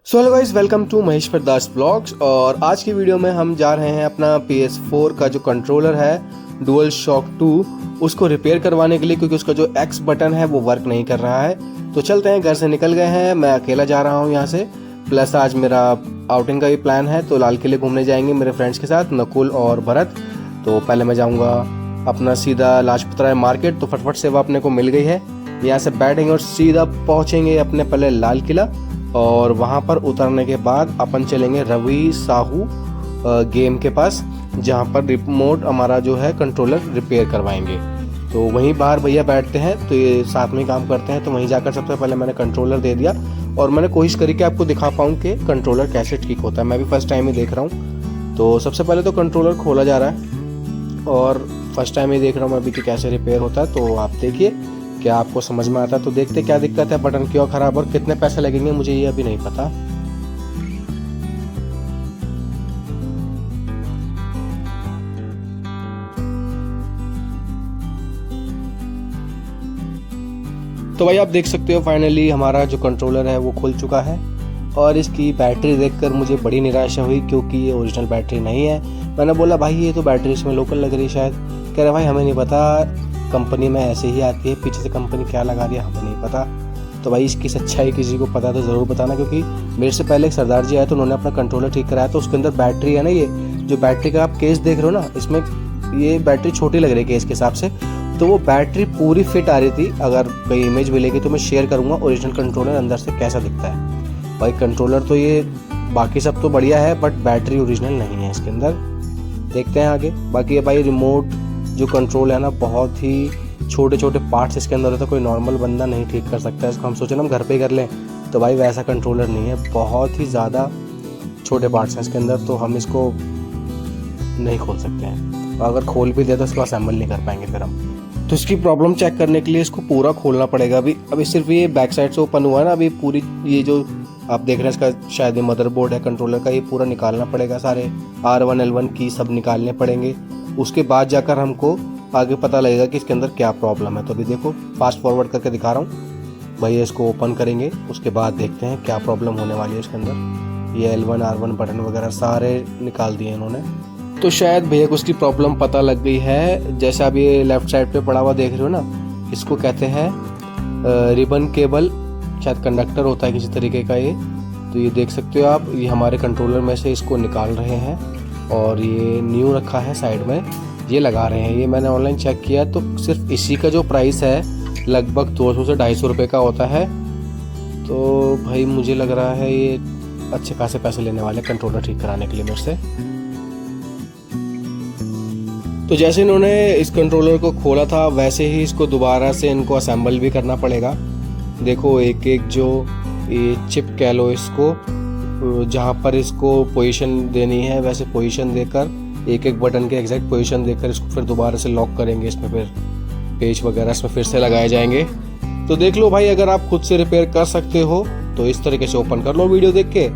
So hello guys, welcome to Mahesh Pradas blogs. और आज की वीडियो में हम जा रहे हैं अपना PS4 का जो कंट्रोलर है डुअल शॉक 2 उसको रिपेयर करवाने के लिए, क्योंकि उसका जो X बटन है वो वर्क नहीं कर रहा है। तो चलते हैं, घर से निकल गए हैं, मैं अकेला जा रहा हूँ यहाँ से। प्लस आज मेरा आउटिंग का भी प्लान है, तो लाल किले घूमने जाएंगे मेरे फ्रेंड्स के साथ, नकुल और भरत। तो पहले मैं जाऊँगा अपना सीधा लाजपत राय मार्केट, तो फटफट सेवा अपने को मिल गई है। यहाँ से बैठेंगे और सीधा पहुँचेंगे अपने पहले लाल किला, और वहाँ पर उतरने के बाद अपन चलेंगे रवि साहू गेम के पास, जहाँ पर रिमोट हमारा जो है कंट्रोलर रिपेयर करवाएंगे। तो वहीं बाहर भैया बैठते हैं, तो ये साथ में काम करते हैं। तो वहीं जाकर सबसे पहले मैंने कंट्रोलर दे दिया, और मैंने कोशिश करी कि आपको दिखा पाऊँ कि कंट्रोलर कैसे ठीक होता है। मैं भी फर्स्ट टाइम ही देख रहा हूँ। तो सबसे पहले तो कंट्रोलर खोला जा रहा है, और फर्स्ट टाइम ही देख रहा हूँ मैं अभी कि कैसे रिपेयर होता है। तो आप देखिए क्या आपको समझ में आता है। तो देखते क्या दिक्कत है, बटन क्यों खराब, और कितने पैसे लगेंगे मुझे ये अभी नहीं पता। तो भाई आप देख सकते हो फाइनली हमारा जो कंट्रोलर है वो खुल चुका है, और इसकी बैटरी देखकर मुझे बड़ी निराशा हुई, क्योंकि ये ओरिजिनल बैटरी नहीं है। मैंने बोला भाई ये तो बैटरी इसमें लोकल लग रही है शायद। कह रहे भाई हमें नहीं पता, कंपनी में ऐसे ही आती है, पीछे से कंपनी क्या लगा रही है हमें नहीं पता। तो भाई इसकी सच्चाई किसी को पता तो ज़रूर बताना, क्योंकि मेरे से पहले एक सरदार जी आए तो उन्होंने अपना कंट्रोलर ठीक कराया। तो उसके अंदर बैटरी है ना, ये जो बैटरी का आप केस देख रहे हो ना, इसमें ये बैटरी छोटी लग रही है केस के हिसाब से। तो वो बैटरी पूरी फिट आ रही थी। अगर कोई इमेज मिलेगी तो मैं शेयर करूँगा ओरिजिनल कंट्रोलर अंदर से कैसा दिखता है। भाई कंट्रोलर तो ये बाकी सब तो बढ़िया है, बट बैटरी ओरिजिनल नहीं है इसके अंदर। देखते हैं आगे। बाकी ये भाई रिमोट जो कंट्रोल है ना, बहुत ही छोटे छोटे पार्ट्स इसके अंदर होते हैं, कोई नॉर्मल बंदा नहीं ठीक कर सकता है इसको। हम सोचे ना हम घर पे कर लें, तो भाई वैसा कंट्रोलर नहीं है, बहुत ही ज़्यादा छोटे पार्ट्स हैं इसके अंदर, तो हम इसको नहीं खोल सकते हैं। और अगर खोल भी दे तो इसको असेंबल नहीं कर पाएंगे फिर हम। तो इसकी प्रॉब्लम चेक करने के लिए इसको पूरा खोलना पड़ेगा। अभी सिर्फ ये बैक साइड से ओपन हुआ है ना, अभी पूरी ये जो आप देख रहे हैं इसका शायद ये मदरबोर्ड है कंट्रोलर का, ये पूरा निकालना पड़ेगा। सारे R1 L1 की सब निकालने पड़ेंगे। उसके बाद जाकर हमको आगे पता लगेगा कि इसके अंदर क्या प्रॉब्लम है। तो अभी देखो फास्ट फॉरवर्ड करके दिखा रहा हूँ भाई, इसको ओपन करेंगे, उसके बाद देखते हैं क्या प्रॉब्लम होने वाली है इसके अंदर। ये L1 R1 बटन वगैरह सारे निकाल दिए इन्होंने। तो शायद भैया को उसकी प्रॉब्लम पता लग गई है। जैसा आप ये लेफ्ट साइड पे पड़ा हुआ देख रहे हो ना, इसको कहते हैं रिबन केबल, शायद कंडक्टर होता है किसी तरीके का ये। तो ये देख सकते हो आप, ये हमारे कंट्रोलर में से इसको निकाल रहे हैं, और ये न्यू रखा है साइड में, ये लगा रहे हैं। ये मैंने ऑनलाइन चेक किया तो सिर्फ इसी का जो प्राइस है लगभग 200 से 250 रुपये का होता है। तो भाई मुझे लग रहा है ये अच्छे खासे पैसे लेने वाले कंट्रोलर ठीक कराने के लिए मेरे से। तो जैसे इन्होंने इस कंट्रोलर को खोला था, वैसे ही इसको दोबारा से इनको असेंबल भी करना पड़ेगा। देखो एक एक जो ये चिप कह लो इसको, जहाँ पर इसको पोजीशन देनी है वैसे पोजीशन देकर, एक एक बटन के एग्जैक्ट पोजीशन देकर इसको फिर दोबारा से लॉक करेंगे। इसमें फिर पेच वगैरह इसमें फिर से लगाए जाएंगे। तो देख लो भाई, अगर आप खुद से रिपेयर कर सकते हो तो इस तरीके से ओपन कर लो वीडियो देख के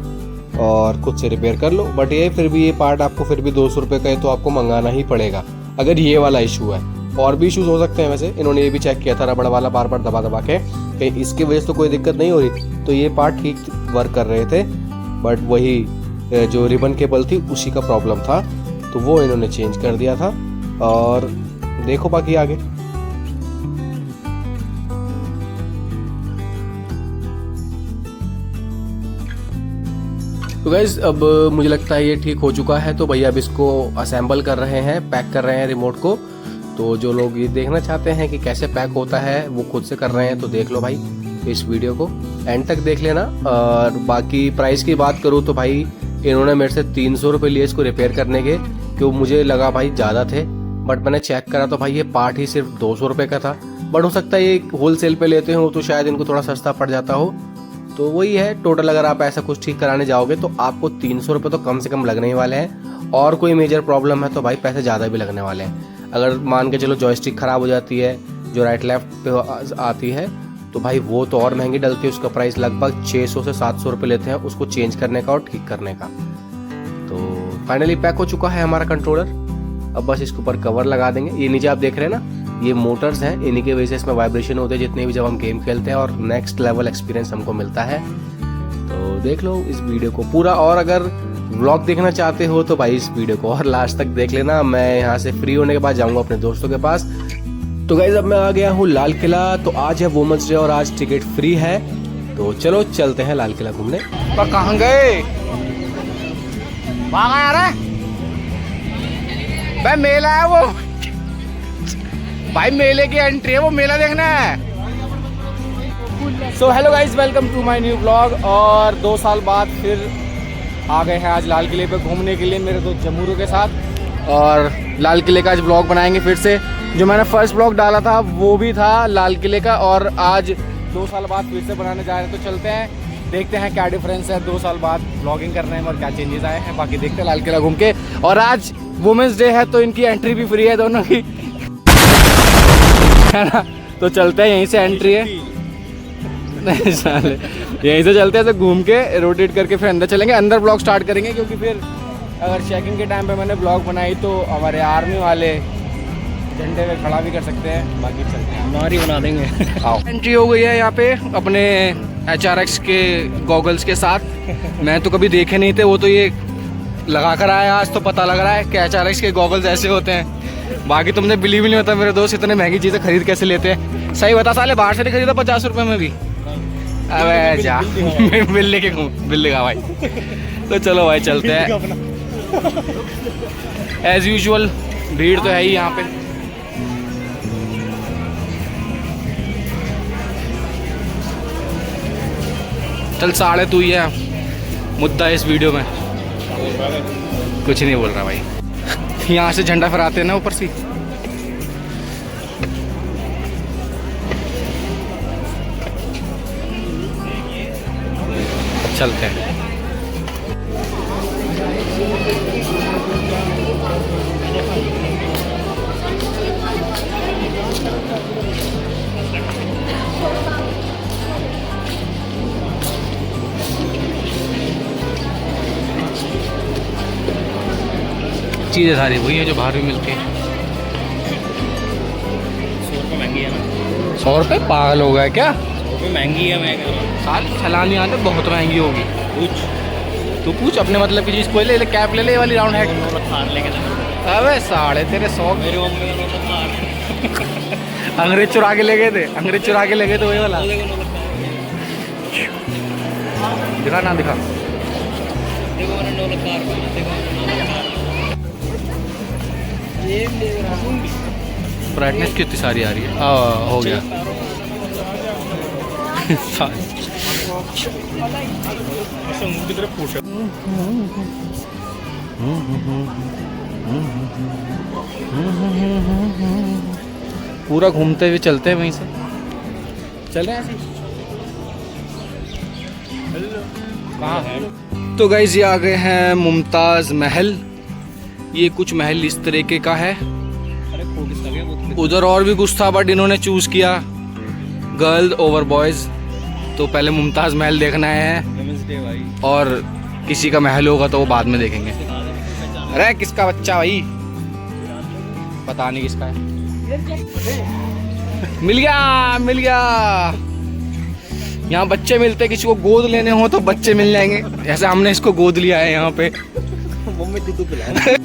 और खुद से रिपेयर कर लो। बट ये फिर भी ये पार्ट आपको फिर भी 200 रुपये का है, तो आपको मंगाना ही पड़ेगा अगर ये वाला इशू है। और भी इशूज़ हो सकते हैं, वैसे इन्होंने ये भी चेक किया था रबड़ वाला, बार बार दबा दबा के, कहीं इसकी वजह से तो कोई दिक्कत नहीं हो रही। तो ये पार्ट ठीक वर्क कर रहे थे, बट वही जो रिबन केबल थी उसी का प्रॉब्लम था, तो वो इन्होंने चेंज कर दिया था। और देखो बाकी आगे। तो गाइज अब मुझे लगता है ये ठीक हो चुका है। तो भैया अब इसको असेंबल कर रहे हैं, पैक कर रहे हैं रिमोट को। तो जो लोग ये देखना चाहते हैं कि कैसे पैक होता है वो खुद से कर रहे हैं, तो देख लो भाई इस वीडियो को एंड तक देख लेना। और बाकी प्राइस की बात करूँ तो भाई इन्होंने मेरे से 300 रुपये लिए इसको रिपेयर करने के, क्यों मुझे लगा भाई ज़्यादा थे, बट मैंने चेक करा तो भाई ये पार्ट ही सिर्फ 200 रुपये का था। बट हो सकता है ये होल सेल पे लेते हो तो शायद इनको थोड़ा सस्ता पड़ जाता हो। तो वही है टोटल, अगर आप ऐसा कुछ ठीक कराने जाओगे तो आपको 300 रुपये तो कम से कम लगने ही वाले हैं। और कोई मेजर प्रॉब्लम है तो भाई पैसे ज़्यादा भी लगने वाले हैं। अगर मान के चलो जॉयस्टिक ख़राब हो जाती है जो राइट लेफ्ट पे आती है, तो भाई वो तो और महंगी डलती है। उसका प्राइस लगभग 600 से 700 रुपये लेते हैं उसको चेंज करने का और ठीक करने का। तो फाइनली पैक हो चुका है हमारा कंट्रोलर। अब बस इसके ऊपर कवर लगा देंगे। ये नीचे आप देख रहे हैं ना, ये मोटर्स हैं, इन्हीं की वजह से इसमें वाइब्रेशन होते हैं जितने भी जब हम गेम खेलते हैं, और नेक्स्ट लेवल एक्सपीरियंस हमको मिलता है। तो देख लो इस वीडियो को पूरा, और अगर व्लॉग देखना चाहते हो तो भाई इस वीडियो को और लास्ट तक देख लेना। मैं यहाँ से फ्री होने के बाद जाऊँगा अपने दोस्तों के पास। तो गाइस अब मैं आ गया हूँ लाल किला। तो आज है वुमेन्स डे और आज टिकट फ्री है, तो चलो चलते हैं लाल किला घूमने। पर कहाँ गए? वहाँ आ रहा है भाई, मेला है वो भाई, मेले की एंट्री है वो, मेला देखना है। So hello guys, welcome to my new blog. और 2 साल बाद फिर आ गए हैं आज लाल किले पे घूमने के लिए मेरे दोस्त जमूरों के साथ। और लाल किले का आज ब्लॉग बनाएंगे फिर से। जो मैंने फर्स्ट ब्लॉग डाला था वो भी था लाल किले का, और आज 2 साल बाद फिर से बनाने जा रहे हैं। तो चलते हैं, देखते हैं क्या डिफरेंस है 2 साल बाद ब्लॉगिंग करने में और क्या चेंजेस आए हैं। बाकी देखते हैं लाल किला घूम के। और आज वुमेन्स डे है तो इनकी एंट्री भी फ्री है दोनों की, है ना। तो चलते हैं, यहीं से एंट्री है, नहीं साले यहीं से चलते हैं। तो घूम के रोटेट करके फिर अंदर चलेंगे, अंदर ब्लॉग स्टार्ट करेंगे। क्योंकि फिर अगर चेकिंग के टाइम पे मैंने ब्लॉग बनाई तो हमारे आर्मी वाले झंडे पे खड़ा भी कर सकते हैं। बाकी चलते हैं, हमारी बना देंगे। आओ, एंट्री हो गई है यहाँ पे अपने HRX के गॉगल्स के साथ। मैं तो कभी देखे नहीं थे, वो तो ये लगा कर आया, आज तो पता लग रहा है कि HRX के गॉगल्स ऐसे होते हैं। बाकी तुमने बिलीव नहीं होता मेरे दोस्त, इतने महंगी चीज़ें खरीद कैसे लेते हैं। सही बता साले, बाहर से नहीं खरीदा 50 रुपये में भी। अबे जा बिल लेके घूम, बिल लेगा भाई। तो चलो भाई चलते हैं। एज यूजुअल भीड़ तो है ही यहाँ पे। चल साढ़े तू ही है मुद्दा इस वीडियो में, कुछ नहीं बोल रहा भाई। यहाँ से झंडा फहराते हैं ना ऊपर से। चलते हैं। चीज़ें सारी वही है जो बाहर भी मिलती है। 100 रुपये महंगी है ना। 100 रुपये पागल हो गया क्या? 100 रुपये महंगी है। मैं कह रहा हूँ साल चलानी आते बहुत महंगी होगी। कुछ तू पूछ अपने मतलब की चीज़, कोई ले कैप ले ले, ये वाली राउंड है। थार लेके जा। अबे साढ़े तेरे 100। मेरी मम्मी का नोट थार। अंग्रेज चुरा के ले गए थे, अंग्रेज चुरा के ले गए थे वही वाला। दिखा ना दिखा। देखो मैंने नोट थार पहना, देखो ब्राइटनेस कितनी सारी आ रही है। हो गया। मुंह की तरफ पूछा। पूरा घूमते हुए चलते हैं वहीं से, चले ऐसे। कहाँ है? तो गाइस ये आ गए हैं मुमताज़ महल। ये कुछ महल इस तरीके का है। अरे फोकस लगे वो। उधर और भी कुछ था बट इन्होंने चूज किया गर्ल ओवर बॉयज। तो पहले मुमताज़ महल देखना है, वुमेन्स डे भाई। और किसी का महल होगा तो वो बाद में देखेंगे। अरे किसका बच्चा भाई, पता नहीं किसका है। मिल गया मिल गया। यहाँ बच्चे मिलते हैं, किसी को गोद लेने हो तो बच्चे मिल जाएंगे। ऐसे हमने इसको गोद लिया है यहाँ पे। मम्मी दूध पिलाए।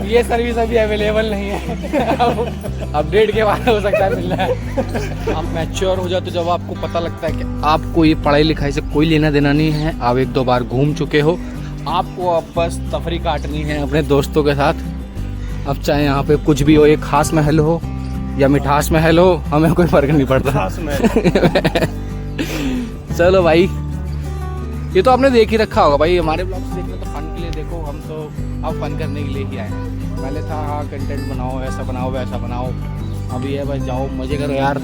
ये सर्विस अभी अवेलेबल नहीं है। अपडेट के बाद हो सकता है मिल रहा है। आप मैच्योर हो जाते तो जब आपको पता लगता है कि आपको ये पढ़ाई लिखाई से कोई लेना देना नहीं है, आप 1-2 बार घूम चुके हो, आपको अब बस तफरी काटनी है अपने दोस्तों के साथ। अब चाहे यहाँ पे कुछ भी हो, एक खास महल हो या मिठास महल हो, हमें कोई फर्क नहीं पड़ता। चलो भाई, ये तो आपने देख ही रखा होगा भाई। हमारे ब्लॉग्स देख लो तो फन के लिए देखो, हम तो अब फन करने के लिए ही आए हैं। पहले था हाँ कंटेंट बनाओ, ऐसा बनाओ वैसा बनाओ, अभी है बस जाओ मज़े करो यार,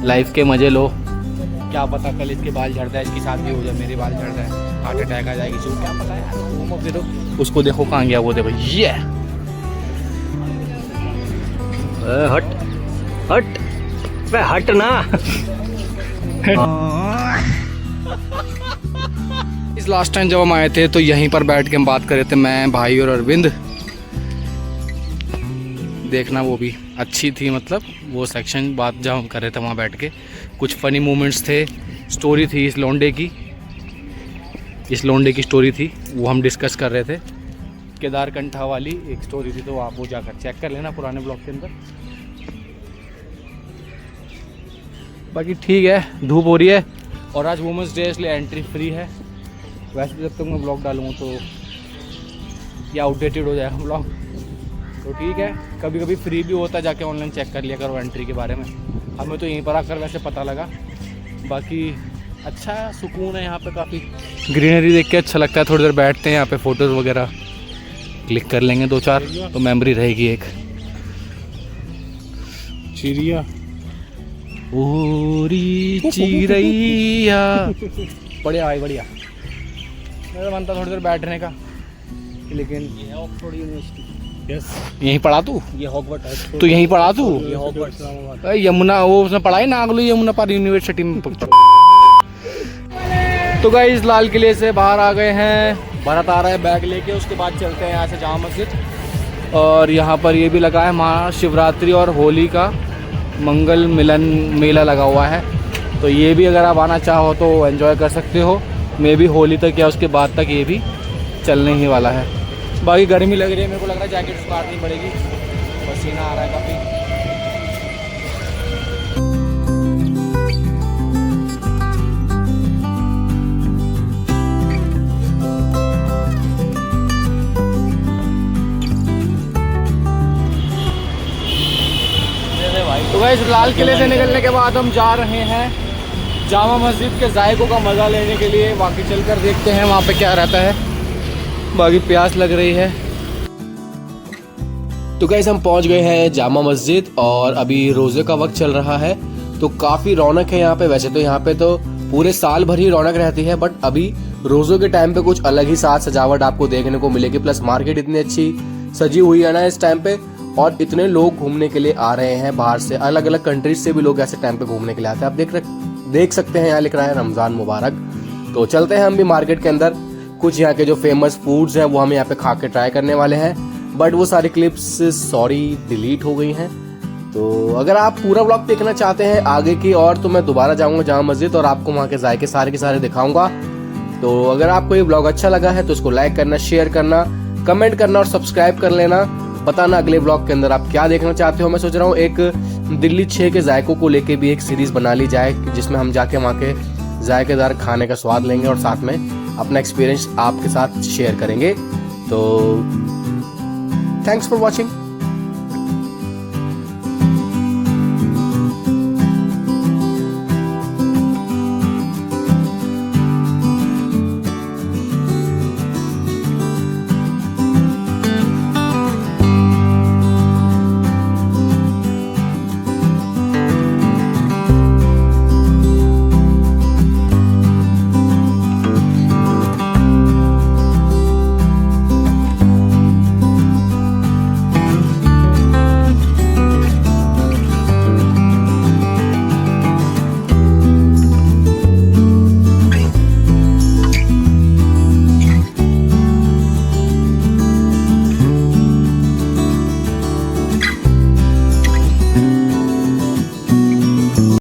लाइफ के मज़े लो। क्या पता कल इसके बाल झड़ जाए, इसकी शादी हो जाए, मेरे बाल झड़ जाए, हार्ट अटैक आ जाएगी, जो क्या पता यार। घूमो फिरो, उसको देखो कहाँ गया, वो देखो ये हट हट हट ना। इस लास्ट टाइम जब हम आए थे तो यहीं पर बैठ के हम बात कर रहे थे, मैं भाई और अरविंद। देखना वो भी अच्छी थी, मतलब वो सेक्शन बात जहाँ हम कर रहे थे वहाँ बैठ के कुछ फ़नी मोमेंट्स थे, स्टोरी थी इस लौंडे की स्टोरी थी, वो हम डिस्कस कर रहे थे। केदारकंठा वाली एक स्टोरी थी, तो आप वो जाकर चेक कर लेना पुराने ब्लॉग के अंदर। बाकी ठीक है, धूप हो रही है और आज वुमेंस डे इसलिए एंट्री फ्री है। वैसे जब तक मैं ब्लॉग डालूँगा तो ये आउटडेटेड हो जाएगा ब्लॉग, तो ठीक है। कभी कभी फ्री भी होता है, जाके ऑनलाइन चेक कर लिया करो एंट्री के बारे में। हमें तो यहीं पर आकर वैसे पता लगा। बाकी अच्छा सुकून है यहाँ पे, काफ़ी ग्रीनरी देख के अच्छा लगता है। थोड़ी देर बैठते हैं यहाँ पे, फ़ोटोज़ वगैरह क्लिक कर लेंगे 2-4, तो मेमोरी रहेगी एक। चिड़िया ओरी चिड़ैया बढ़िया भाई, बढ़िया। मेरा मन था थोड़ी देर बैठने का, लेकिन ये ऑक्सफोर्ड यूनिवर्सिटी। यस, यहीं पढ़ा तू? ये हॉगवर्ट्स है। तो यहीं पढ़ा तू? ये हॉगवर्ट्स। यमुना, वो उसने पढ़ाई नागलू यमुना पार यूनिवर्सिटी में। तो गाइस लाल किले से बाहर आ गए हैं, भरत आ रहा है बैग लेके। उसके बाद चलते हैं यहाँ से जामा मस्जिद। और यहाँ पर ये भी लगा है महाशिवरात्रि और होली का मंगल मिलन मेला लगा हुआ है, तो ये भी अगर आप आना चाहो तो एंजॉय कर सकते हो। मे बी होली तक या उसके बाद तक ये भी चलने ही वाला है। बाकी गर्मी लग रही है, मेरे को लग रहा है जैकेट उतारनी पड़ेगी, पसीना आ रहा है काफ़ी। तो गाइस लाल किले से निकलने के बाद हम जा रहे हैं जामा मस्जिद के जायकों का मज़ा लेने के लिए। बाकी चलकर देखते हैं वहाँ पे क्या रहता है। बाकी प्यास लग रही है। तो गाइस हम पहुंच गए हैं जामा मस्जिद और अभी रोज़े का वक्त चल रहा है, तो काफ़ी रौनक है यहाँ पे। वैसे तो यहाँ पे तो पूरे साल भर ही रौनक रहती है, बट अभी रोज़ों के टाइम पे कुछ अलग ही साज सजावट आपको देखने को मिलेगी। प्लस मार्केट इतनी अच्छी सजी हुई है ना इस टाइम पे, और इतने लोग घूमने के लिए आ रहे हैं बाहर से, अलग अलग कंट्रीज से भी लोग ऐसे टाइम पे घूमने के लिए आते हैं। आप देख सकते हैं यहाँ लिख रहा है रमज़ान मुबारक। तो चलते हैं हम भी मार्केट के अंदर। कुछ यहाँ के जो फेमस फूड्स हैं वो हम यहाँ पे खा के ट्राई करने वाले हैं, बट वो सारी क्लिप्स सॉरी डिलीट हो गई हैं। तो अगर आप पूरा व्लॉग देखना चाहते हैं आगे की और, तो मैं दोबारा जाऊँगा जामा मस्जिद और आपको वहाँ के जायके सारे के सारे दिखाऊंगा। तो अगर आपको ये व्लॉग अच्छा लगा है तो इसको लाइक करना, शेयर करना, कमेंट करना और सब्सक्राइब कर लेना। बताना अगले ब्लॉग के अंदर आप क्या देखना चाहते हो। मैं सोच रहा हूँ एक दिल्ली 6 के जायकों को लेके भी एक सीरीज बना ली जाए, जिसमें हम जाके वहाँ के जायकेदार खाने का स्वाद लेंगे और साथ में अपना एक्सपीरियंस आपके साथ शेयर करेंगे। तो थैंक्स फॉर वॉचिंग।